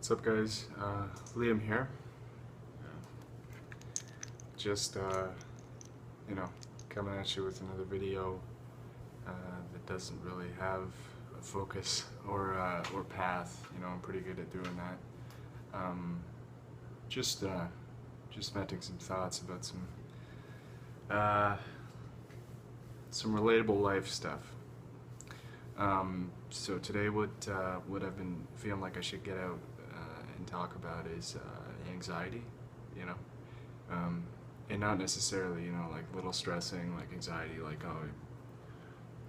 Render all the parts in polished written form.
What's up, guys? Liam here. Just, you know, coming at you with another video that doesn't really have a focus or path. You know, I'm pretty good at doing that. Just venting some thoughts about some relatable life stuff. So today, what I've been feeling like I should get out and talk about is anxiety, you know, and not necessarily, you know, like little stressing, like anxiety, like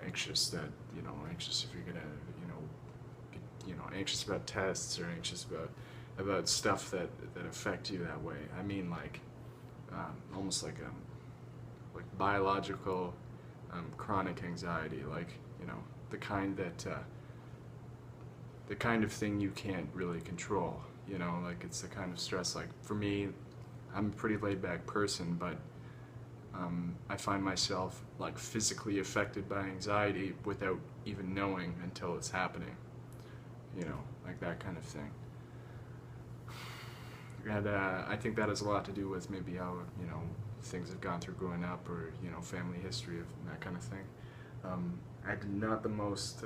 anxious that, you know, anxious if you're gonna, anxious about tests or anxious about stuff that affect you that way. I mean, like almost like biological chronic anxiety, like, you know, the kind of thing you can't really control, you know, like it's the kind of stress, like for me, I'm a pretty laid back person, but I find myself like physically affected by anxiety without even knowing until it's happening, you know, like that kind of thing. And I think that has a lot to do with maybe how, you know, things have gone through growing up, or, you know, family history of that kind of thing. I'm not the most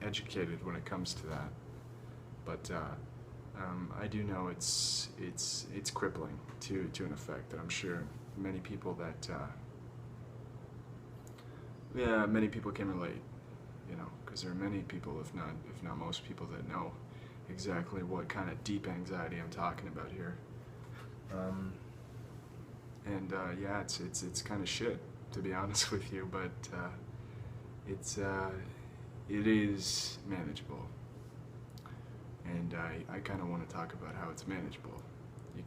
educated when it comes to that, but I do know it's crippling to an effect that I'm sure many people many people can relate, you know, because there are many people, if not most people, that know exactly what kind of deep anxiety I'm talking about here. Yeah, it's kind of shit, to be honest with you, but it is manageable, and I kind of want to talk about how it's manageable. You've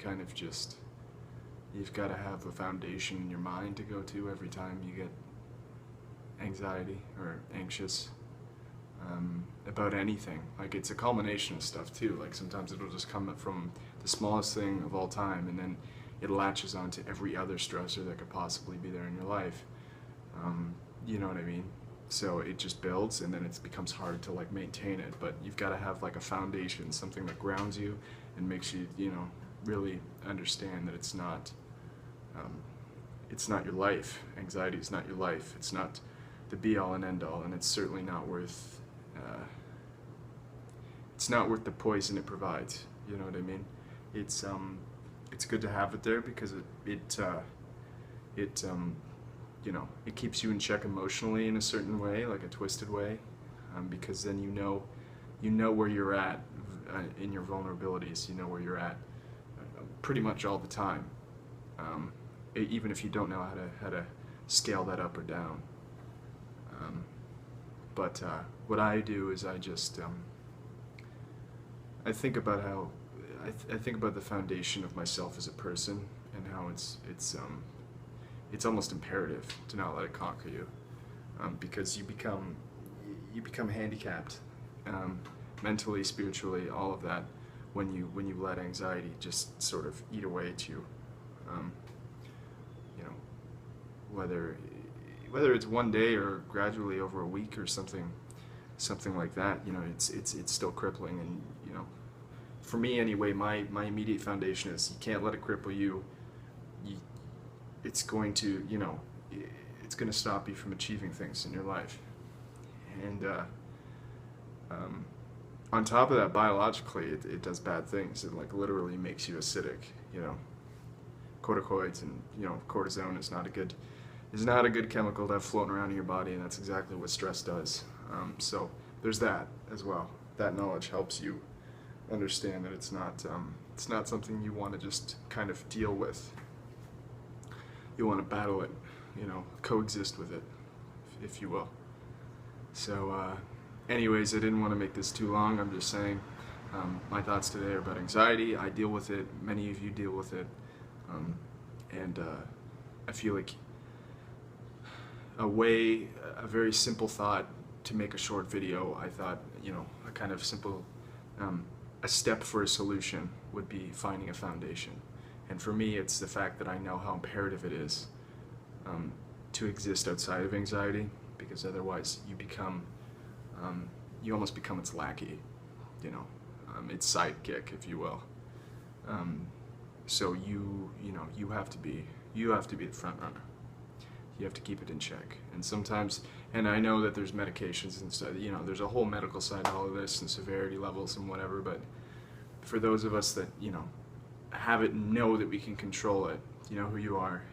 got to have a foundation in your mind to go to every time you get anxiety or anxious about anything. Like, it's a culmination of stuff too. Like, sometimes it'll just come from the smallest thing of all time, and then it latches onto every other stressor that could possibly be there in your life. You know what I mean? So it just builds, and then it becomes hard to like maintain it. But you've got to have like a foundation, something that grounds you and makes you, you know, really understand that it's not your life. Anxiety is not your life. It's not the be-all and end-all, and it's certainly not worth. It's not worth the poison it provides. You know what I mean? It's good to have it there because you know, it keeps you in check emotionally in a certain way, like a twisted way, because then you know where you're at in your vulnerabilities. You know where you're at pretty much all the time, even if you don't know how to scale that up or down. But what I do is I just I think about how I think about the foundation of myself as a person, and how it's almost imperative to not let it conquer you, because you become handicapped, mentally, spiritually, all of that, when you let anxiety just sort of eat away at you. You know, whether it's one day or gradually over a week or something like that, you know, it's still crippling. And, you know, for me anyway, my immediate foundation is you can't let it cripple you. It's going to, you know, it's going to stop you from achieving things in your life. And on top of that, biologically, it does bad things. It like literally makes you acidic. You know, corticoids and, you know, cortisone is not a good chemical to have floating around in your body, and that's exactly what stress does. So there's that as well. That knowledge helps you understand that it's not something you want to just kind of deal with. You want to battle it, you know, coexist with it, if you will. So anyways, I didn't want to make this too long. I'm just saying my thoughts today are about anxiety. I deal with it. Many of you deal with it. And I feel like a very simple thought to make a short video, I thought, you know, a kind of simple, a step for a solution would be finding a foundation. And for me, it's the fact that I know how imperative it is to exist outside of anxiety, because otherwise you almost become its lackey, you know. its sidekick, if you will. So you have to be the front runner. You have to keep it in check. And sometimes, and I know that there's medications and stuff, there's a whole medical side to all of this and severity levels and whatever, but for those of us that, have it, know that we can control it, you know who you are,